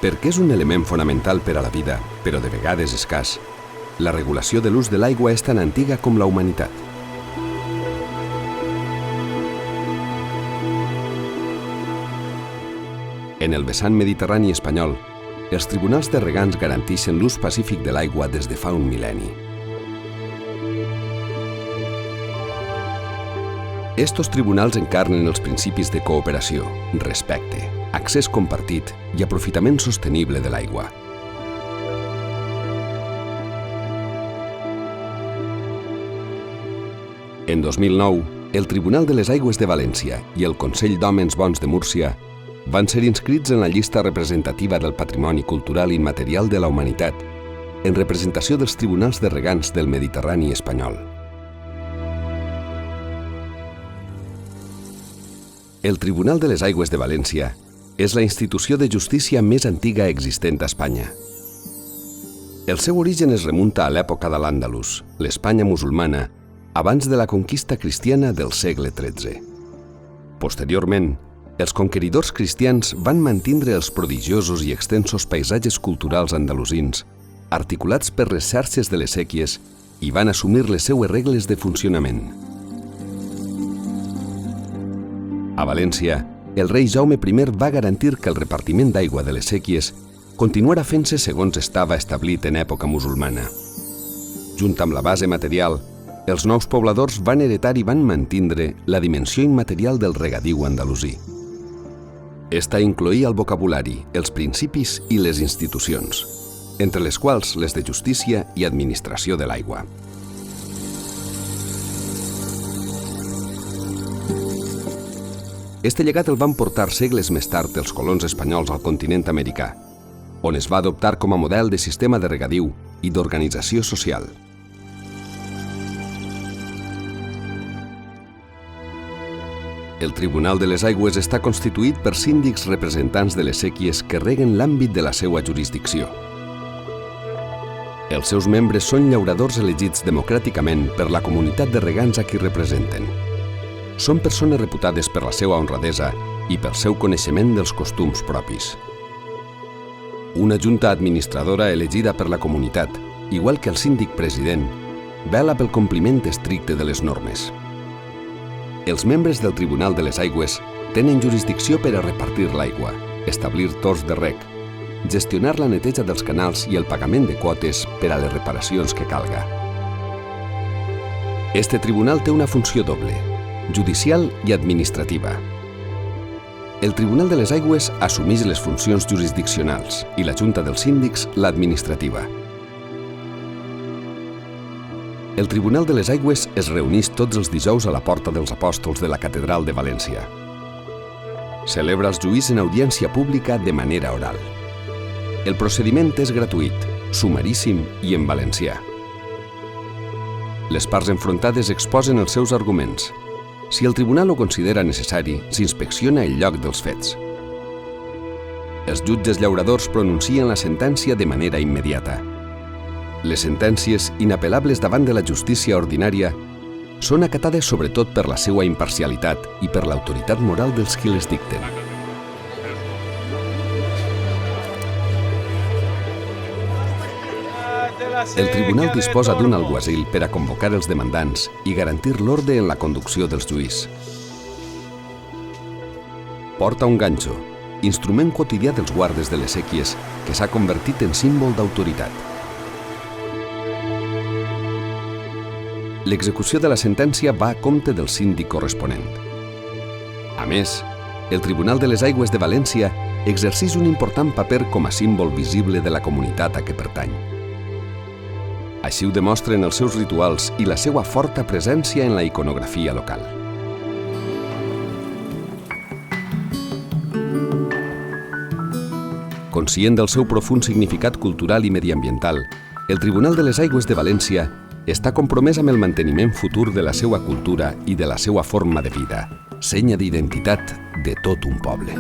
Perquè és un element fonamental per a la vida, però de vegades escàs, la regulació de l'ús de l'aigua és tan antiga com la humanitat. En el vessant mediterrani espanyol, els tribunals de regants garanteixen l'ús pacífic de l'aigua des de fa un mil·lenni. Estos tribunals encarnen els principis de cooperació, respecte, accés compartit i aprofitament sostenible de l'aigua. En 2009, el Tribunal de les Aigües de València i el Consell d'Homes Bons de Múrcia van ser inscrits en la llista representativa del Patrimoni Cultural Immaterial de la Humanitat, en representació dels tribunals de regants del Mediterrani espanyol. El Tribunal de les Aigües de València és la institució de justícia més antiga existent a Espanya. El seu origen es remunta a l'època de l'Àndalus, l'Espanya musulmana, abans de la conquista cristiana del segle XIII. Posteriorment, els conqueridors cristians van mantindre els prodigiosos i extensos paisatges culturals andalusins, articulats per les xarxes de les séquies, i van assumir les seues regles de funcionament. A València, el rei Jaume I va garantir que el repartiment d'aigua de les séquies continuara fent-se segons estava establit en època musulmana. Junt amb la base material, els nous pobladors van heretar i van mantindre la dimensió immaterial del regadiu andalusí. Esta incloïa el vocabulari, els principis i les institucions, entre les quals les de justícia i administració de l'aigua. Este llegat el van portar segles més tard els colons espanyols al continent americà, on es va adoptar com a model de sistema de regadiu i d'organització social. El Tribunal de les Aigües està constituït per síndics representants de les séquies que reguen l'àmbit de la seva jurisdicció. Els seus membres són llauradors elegits democràticament per la comunitat de regants a qui representen. Són persones reputades per la seva honradesa i pel seu coneixement dels costums propis. Una junta administradora elegida per la comunitat, igual que el síndic president, vela pel compliment estricte de les normes. Els membres del Tribunal de les Aigües tenen jurisdicció per a repartir l'aigua, establir torns de reg, gestionar la neteja dels canals i el pagament de quotes per a les reparacions que calga. Este tribunal té una funció doble, judicial i administrativa. El Tribunal de les Aigües assumeix les funcions jurisdiccionals i la Junta dels Síndics l'administrativa. El Tribunal de les Aigües es reuneix tots els dijous a la Porta dels Apòstols de la Catedral de València. Celebra els judicis en audiència pública de manera oral. El procediment és gratuït, sumaríssim i en valencià. Les parts enfrontades exposen els seus arguments. Si el tribunal ho considera necessari, s'inspecciona el lloc dels fets. Els jutges llauradors pronuncien la sentència de manera immediata. Les sentències, inapel·lables davant de la justícia ordinària, són acatades sobretot per la seva imparcialitat i per l'autoritat moral dels qui les dicten. El tribunal disposa d'un alguacil per a convocar els demandants i garantir l'ordre en la conducció dels judicis. Porta un ganxo, instrument quotidià dels guardes de les séquies que s'ha convertit en símbol d'autoritat. L'execució de la sentència va a compte del síndic corresponent. A més, el Tribunal de les Aigües de València exerceix un important paper com a símbol visible de la comunitat a què pertany. Així ho demostren els seus rituals i la seva forta presència en la iconografia local. Conscient del seu profund significat cultural i mediambiental, el Tribunal de les Aigües de València està compromès amb el manteniment futur de la seva cultura i de la seva forma de vida, senya d'identitat de tot un poble.